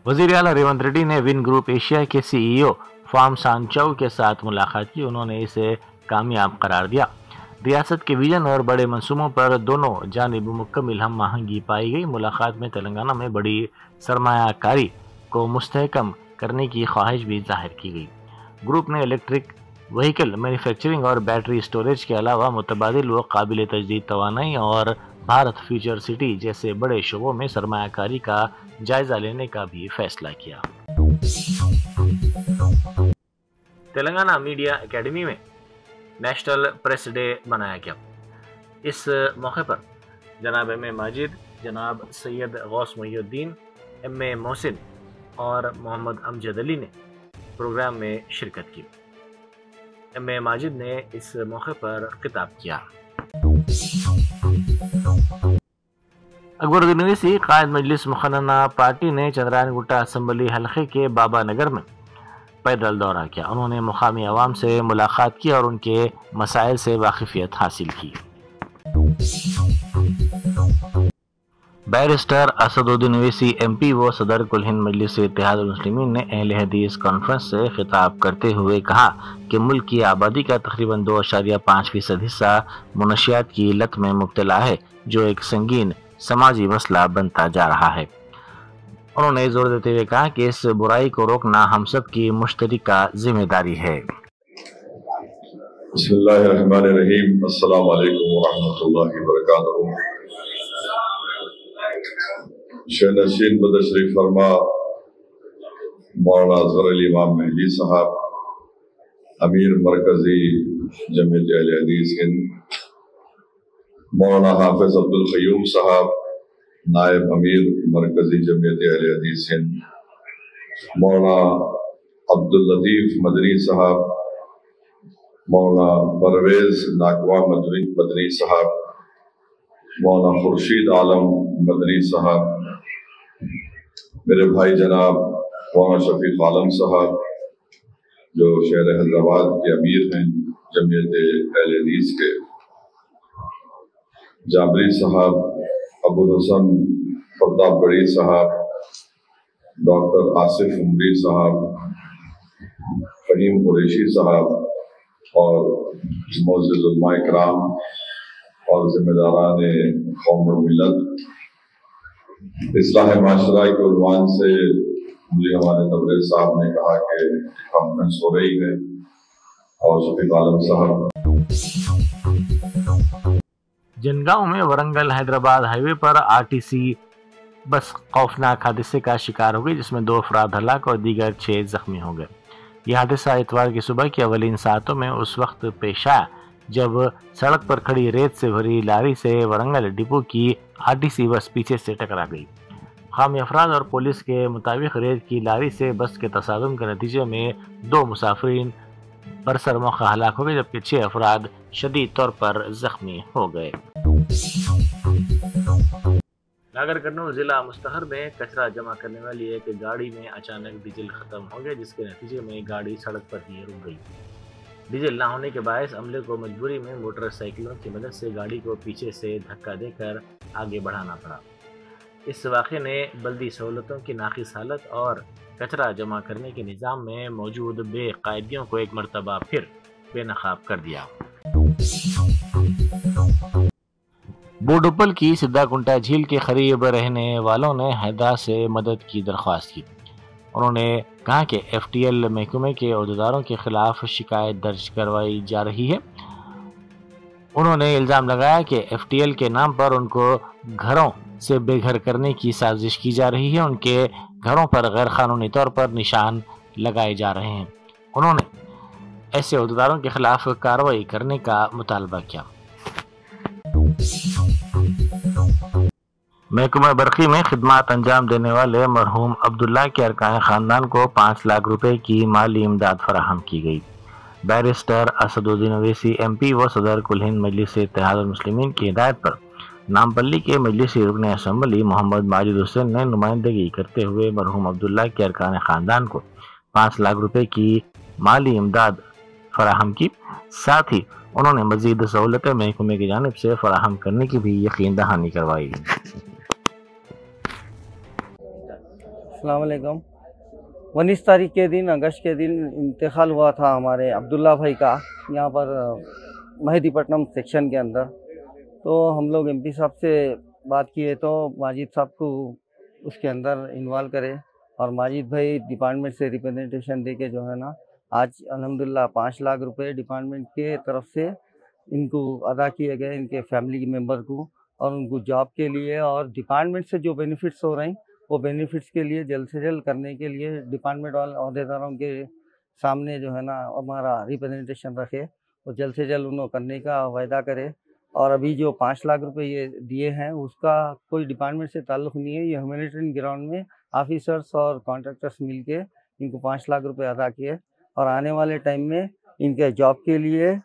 वजीर आला रेवंत रेड्डी ने विन ग्रुप एशिया के सीईओ फार्म सांचाऊ के साथ मुलाकात की। उन्होंने इसे कामयाब करार दिया। रियासत के विजन और बड़े मंसूबों पर दोनों जानिब मुकम्मल हम आहंगी पाई गई। मुलाकात में तेलंगाना में बड़ी सरमायाकारी को मुस्तहकम करने की ख्वाहिश भी जाहिर की गई। ग्रुप ने इलेक्ट्रिक व्हीकल मैन्युफैक्चरिंग और बैटरी स्टोरेज के अलावा मुतबादिल व काबिल तजदीद तवानाई और भारत फ्यूचर सिटी जैसे बड़े शोबों में सरमायाकारी का जायजा लेने का भी फैसला किया। तेलंगाना मीडिया एकेडमी में नेशनल प्रेस डे मनाया गया। इस मौके पर जनाब एम ए माजिद, जनाब सैयद गौस मोहिउद्दीन, एम ए मोहसिन और मोहम्मद अमजद अली ने प्रोग्राम में शिरकत की। एम ए माजिद ने इस मौके पर खिताब किया। अकबरुद्दीन ओवैसी कायद मजलिस मुखन्ना पार्टी ने चंद्रायन गुट्टा असम्बली हल्के के बाबा नगर में पैदल दौरा किया। उन्होंने मुकामी अवाम से मुलाकात की और उनके मसाइल से वाकिफियत हासिल की। बैरिस्टर असदुद्दीन ओवैसी एमपी व सदर कुल हिंद मजलिस इत्तेहादुल मुस्लिमीन ने अहले हदीस कॉन्फ्रेंस से खिताब करते हुए कहा कि मुल्क की आबादी का तकरीबन 2.5% हिस्सा मुनशियात की लत में मुब्तला है, जो एक संगीन समाजी मसला बनता जा रहा है। उन्होंने जोर देते हुए कहा कि इस बुराई को रोकना हम सब की मुश्तरका जिम्मेदारी है। बिस्मिल्लाहिर्रहमानिर्रहीम। अस्सलामु अलैकुम वरहमतुल्लाहि वबरकातुहू। शहनशीन बदशरीफ फरमा मौलाना अज़हर अली इमाम महदी साहब, अमीर मरकजी जमीयत अहले हदीस हिंद, मौलाना हाफिज अब्दुल क़य्यूम साहब, नायब अमीर मरकजी जमीयत अहले हदीस हिंद, मौलाना अब्दुल लतीफ़ मदनी साहब, मौलाना परवेज़ नाकवा मदनी साहब, मौलाना खुर्शीद आलम मदनी साहब, मेरे भाई जनाब मौलाना शफीक आलम साहब जो शहर हैदराबाद के अमीर हैं जमीयत अहले हदीस के, जाबरी साहब, अबुल हसन फद्दाब बड़ी साहब, डॉक्टर आसिफ उमरी साहब, फहीम कुरैशी साहब और मुअज़्ज़िज़ उलमा इकराम और जिम्मेदारान कौम और मिलत, इस्लाह माशरा के उन्वान से मुझे हमारे तबरेज़ साहब ने कहा कि कॉन्फ्रेंस हो रही है और शफीक आलम साहब। जनगांव में वरंगल हैदराबाद हाईवे पर आरटीसी बस खौफनाक हादसे का शिकार हो गई, जिसमें 2 अफराद हलाक और दीगर 6 जख्मी हो गए। यह हादसा इतवार की सुबह की अवलीन सातों में उस वक्त पेश आया जब सड़क पर खड़ी रेत से भरी लारी से वरंगल डिपो की आरटीसी बस पीछे से टकरा गई। मुकामी अफराद और पुलिस के मुताबिक रेत की लारी से बस के तसादुम के नतीजे में 2 मुसाफिरीन बरसर मौका हलाक हो गए, जबकि 6 अफराद शदीद तौर पर जख्मी हो गए। नागर कर्नूल जिला मुस्तहर में कचरा जमा करने वाली एक गाड़ी में अचानक डीजल खत्म हो गया, जिसके नतीजे में गाड़ी सड़क पर ही रुक गई। डीजल न होने के बायस अमले को मजबूरी में मोटरसाइकिलों की मदद से गाड़ी को पीछे से धक्का देकर आगे बढ़ाना पड़ा। इस वाक़े ने बल्दी सहूलतों की नाक़िस हालत और कचरा जमा करने के निज़ाम में मौजूद बेकायदियों को एक मरतबा फिर बेनकाब कर दिया। बोडुपल की सिद्धाकुंटा झील के करीब रहने वालों ने हैदा से मदद की दरख्वास्त की। उन्होंने कहा कि एफटीएल महकमे के अहदेदारों के खिलाफ शिकायत दर्ज करवाई जा रही है। उन्होंने इल्ज़ाम लगाया कि एफटीएल के नाम पर उनको घरों से बेघर करने की साजिश की जा रही है। उनके घरों पर गैर कानूनी तौर पर निशान लगाए जा रहे हैं। उन्होंने ऐसे अहदेदारों के खिलाफ कार्रवाई करने का मुतालबा किया। महकमा बरकी में खिदमत अंजाम देने वाले मरहूम अब्दुल्ला के अरकान ख़ानदान को 5 लाख रुपए की माली इमदाद फराहम की गई। बैरिस्टर असदुद्दीन ओवैसी एमपी व सदर कुल हिंद मजलिस इत्तेहादुल मुस्लिमीन की हिदायत पर नामपल्ली के मजलिसी रुकन असम्बली मोहम्मद माजिद हुसैन ने नुमाइंदगी करते हुए मरहूम अब्दुल्ला के अरकान ख़ानदान को 5 लाख रुपए की माली इमदाद फराहम की। साथ ही उन्होंने मजीद सहूलतें महकमे की जानिब से फराहम करने की भी यकीन दहानी करवाई। अस्सलाम वालेकुम। 19 तारीख के दिन, अगस्त के दिन इंतकाल हुआ था हमारे अब्दुल्ला भाई का, यहाँ पर मेहदीपट्टनम सेक्शन के अंदर। तो हम लोग एमपी साहब से बात किए तो माजिद साहब को उसके अंदर इन्वॉल्व करे, और माजिद भाई डिपार्टमेंट से रिप्रेजेंटेशन दे के जो है ना, आज अल्हम्दुलिल्लाह 5 लाख रुपए डिपार्टमेंट के तरफ से इनको अदा किए गए, इनके फैमिली मेम्बर को, और उनको जॉब के लिए और डिपार्टमेंट से जो बेनिफिट्स हो रहे हैं वो बेनिफिट्स के लिए जल्द से जल्द करने के लिए डिपार्टमेंट वाले अहदेदारों के सामने जो है ना हमारा रिप्रेजेंटेशन रखे और जल्द से जल्द उन्होंने करने का वायदा करे। और अभी जो 5 लाख रुपए ये दिए हैं उसका कोई डिपार्टमेंट से ताल्लुक़ नहीं है, ये ह्यूमैनिटेरियन ग्राउंड में ऑफिसर्स और कॉन्ट्रैक्टर्स मिल के इनको 5 लाख रुपए अदा किए, और आने वाले टाइम में इनके जॉब के लिए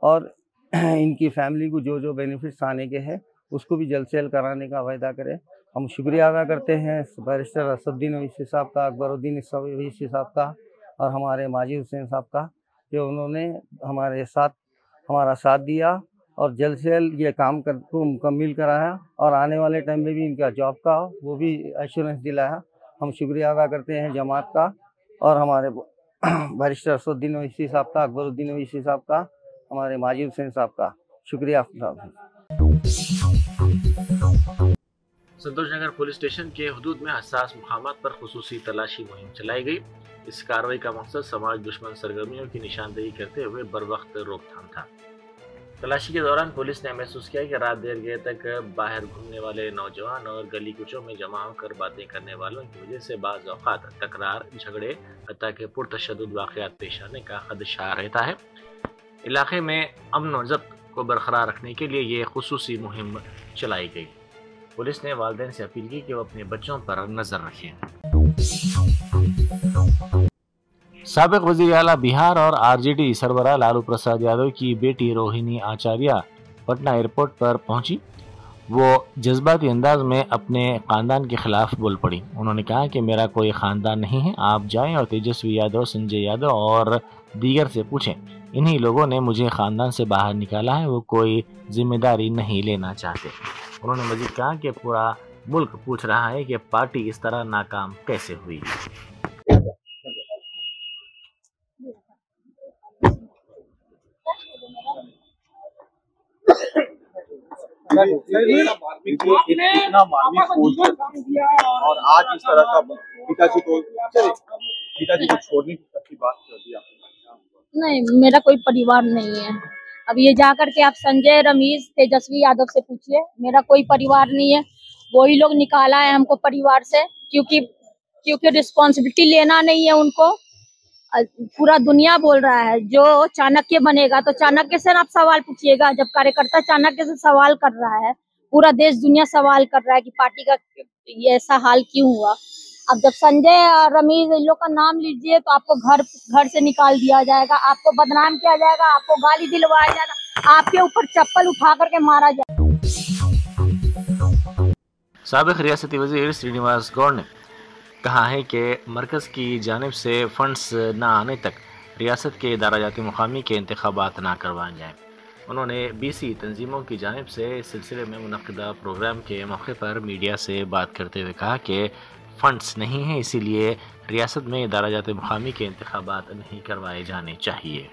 और इनकी फैमिली को जो जो बेनिफिट्स आने के हैं उसको भी जल्द से जल्द कराने का वायदा करें। हम शुक्रिया अदा करते हैं बैरिस्टर असदुद्दीन ओवैसी साहब का, अकबरुद्दीन ओवैसी साहब का, और हमारे माजिद हुसैन साहब का, जो उन्होंने हमारा साथ दिया और जल्द से जल्द ये काम को मुकम्मल कराया, और आने वाले टाइम में भी इनका जॉब का वो भी एश्योरेंस दिलाया। हम शुक्रिया अदा करते हैं जमात का और हमारे बैरिस्टर असदुद्दीन ओवैसी साहब का, अकबरुद्दीन ओवैसी साहब का, हमारे माजिद हुसैन साहब का। शुक्रिया। संतोष नगर पुलिस स्टेशन के हुदूद में हसास मुकामात पर खुसूसी तलाशी मुहिम चलाई गई। इस कार्रवाई का मकसद समाज दुश्मन सरगर्मियों की निशानदेही करते हुए बर वक्त रोकथाम था। तलाशी के दौरान पुलिस ने महसूस किया कि रात देर गए तक बाहर घूमने वाले नौजवान और गली कुचों में जमा होकर बातें करने वालों की वजह से बाज़ औक़ात तकरार, झगड़े, हत्ता के पुरतशद्दुद वाक़यात पेश आने का खदशा रहता है। इलाके में अमन व ज़ब्त को बरकरार रखने के लिए ये खुसूसी मुहिम चलाई गई। पुलिस ने वालिदैन से अपील की कि वो अपने बच्चों पर नजर रखें। साबिक वज़ीर आला बिहार और आरजेडी सरबराह लालू प्रसाद यादव की बेटी रोहिणी आचार्य पटना एयरपोर्ट पर पहुंची। वो जज्बाती अंदाज में अपने खानदान के खिलाफ बोल पड़ी। उन्होंने कहा कि मेरा कोई खानदान नहीं है, आप जाएं और तेजस्वी यादव, संजय यादव और दीगर से पूछें। इन्हीं लोगों ने मुझे खानदान से बाहर निकाला है, वो कोई जिम्मेदारी नहीं लेना चाहते। उन्होंने मजीद कहा कि पूरा मुल्क पूछ रहा है कि पार्टी इस तरह नाकाम कैसे हुई। इतना मार्मिक और आज इस तरह का पिताजी को छोड़ने की बात कर दी आपने। नहीं, मेरा कोई परिवार नहीं है। अब ये जाकर के आप संजय, रमेश, तेजस्वी यादव से पूछिए, मेरा कोई परिवार नहीं है। वही लोग निकाला है हमको परिवार से, क्योंकि रिस्पॉन्सिबिलिटी लेना नहीं है उनको। पूरा दुनिया बोल रहा है जो चाणक्य बनेगा तो चाणक्य से आप सवाल पूछिएगा। जब कार्यकर्ता चाणक्य से सवाल कर रहा है, पूरा देश दुनिया सवाल कर रहा है कि पार्टी का ये ऐसा हाल क्यों हुआ। अब जब संजय और रमेश इन लोग का नाम लीजिए तो आपको घर से निकाल दिया जाएगा, आपको बदनाम किया जाएगा, आपको गाली दिलवाया जाएगा, आपके ऊपर चप्पल उठा करके मारा जाएगा। साबिक रियासती वजीर श्रीनिवास गौड़ ने कहा है कि मरकज़ की जानिब से फंड्स न आने तक रियासत के इदारा जाती मुकामी के इंतखाबात ना करवाए जाएँ। उन्होंने BC तंजीमों की जानिब से इस सिलसिले में मुनक़िदा प्रोग्राम के मौके पर मीडिया से बात करते हुए कहा कि फंड्स नहीं हैं, इसीलिए रियासत में इदारा जाती मुकामी के इंतखाबात नहीं करवाए जाने चाहिए।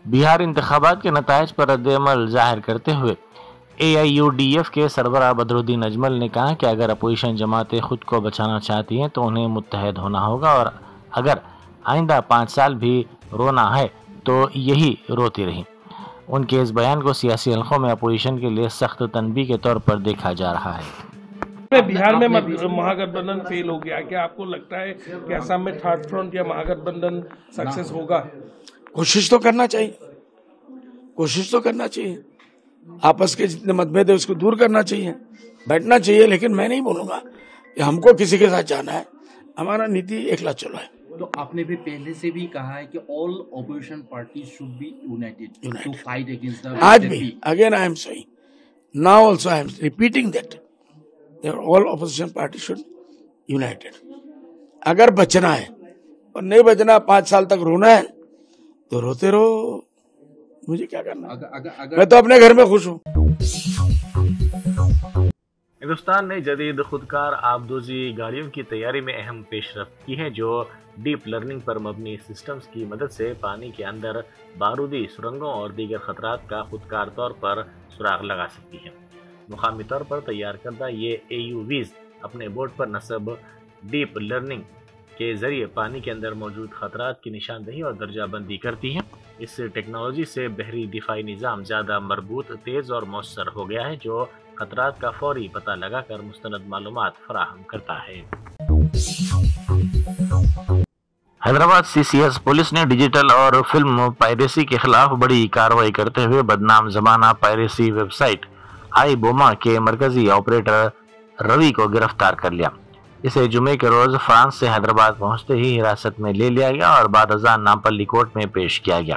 बिहार इंतखाबात के नताइज पर रद्द-ए-अमल जाहिर करते हुए AIUDF के सरबराह बदरुद्दीन अजमल ने कहा कि अगर अपोजिशन जमातें खुद को बचाना चाहती हैं तो उन्हें मुत्तहद होना होगा, और अगर आइंदा 5 साल भी रोना है तो यही रोती रही। उनके इस बयान को सियासी हलकों में अपोजिशन के लिए सख्त तनबीह के तौर पर देखा जा रहा है। बिहार में महागठबंधन फेल हो गया, क्या आपको लगता है कि असम में थर्ड फ्रंट या महागठबंधन सक्सेस होगा? कोशिश तो करना चाहिए, आपस के जितने मतभेद है उसको दूर करना चाहिए, बैठना चाहिए। लेकिन मैं नहीं बोलूंगा कि हमको किसी के साथ जाना है, हमारा नीति एकला चलो है। तो आपने भी पहले से भी कहा है कि all opposition party should be united to fight against the. आज भी again I am saying, now also I am repeating that all opposition party should united. अगर बचना है और नहीं बचना, 5 साल तक रोना है तो रोते रहो, मुझे क्या करना। मैं तो अपने घर में खुश हूँ। ہندوستان نے جدید خودکار آبدوزی گاڑیوں کی تیاری میں اہم پیش رفت کی ہے، جو ڈیپ لرننگ پر مبنی سسٹمز کی مدد سے پانی کے اندر بارودی سرنگوں اور دیگر خطرات کا خودکار طور پر سراغ لگا سکتی ہے۔ مقامی طور پر تیار کردہ یہ AUVs اپنے بورڈ پر نصب ڈیپ لرننگ کے ذریعے پانی کے اندر موجود خطرات کی نشاندہی اور درجہ بندی کرتی ہیں۔ اس ٹیکنالوجی سے بحری دفاعی نظام زیادہ مربوط، تیز اور مؤثر ہو گیا ہے، جو خطرات کا فوری پتہ لگا کر مستند معلومات فراہم کرتا ہے۔ حیدرآباد CCS پولیس نے ڈیجیٹل اور فلم پائریسی کے خلاف بڑی کارروائی کرتے ہوئے بدنام زمانہ پائریسی ویب سائٹ آئی بوما کے مرکزی آپریٹر روی کو گرفتار کر لیا۔ اسے جمعے کے روز فرانس سے حیدرآباد پہنچتے ہی حراست میں لے لیا گیا اور بعد ازاں نامپلی کورٹ میں پیش کیا گیا۔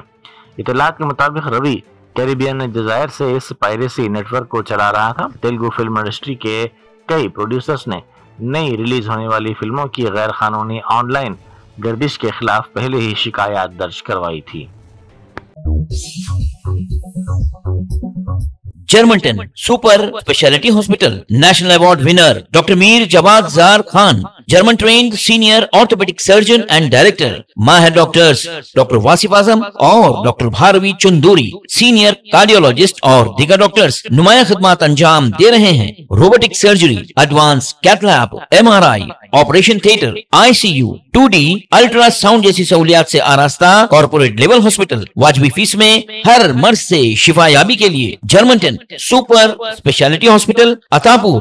اطلاعات کے مطابق روی کیریبین جزائر سے اس پائریسی نیٹ ورک کو چلا رہا تھا۔ تیلگو فلم انڈسٹری کے کئی پروڈیوسرز نے نئی ریلیز ہونے والی فلموں کی غیر قانونی آن لائن گردش کے خلاف پہلے ہی شکایات درج کروائی تھی۔ Germanten super specialty hospital national award winner doctor Mir Jawad Zar Khan, German trained senior orthopaedic surgeon and director, ماہر ڈاکٹرز ڈاکٹر واصف اعظم اور doctor Bharavi Chanduri, senior cardiologist اور دیگر ڈاکٹرز نمایاں خدمات انجام دے رہے ہیں۔ Robotic surgery, advance cath lab, MRI، operation theatre, ICU، 2D ultrasound جیسی سہولیات سے آراستہ کارپوریٹ لیول ہاسپٹل، واجبی فیس میں ہر مرض سے شفا یابی کے لیے جرمنٹن سپر اسپیشلٹی ہاسپٹل، عطاپور،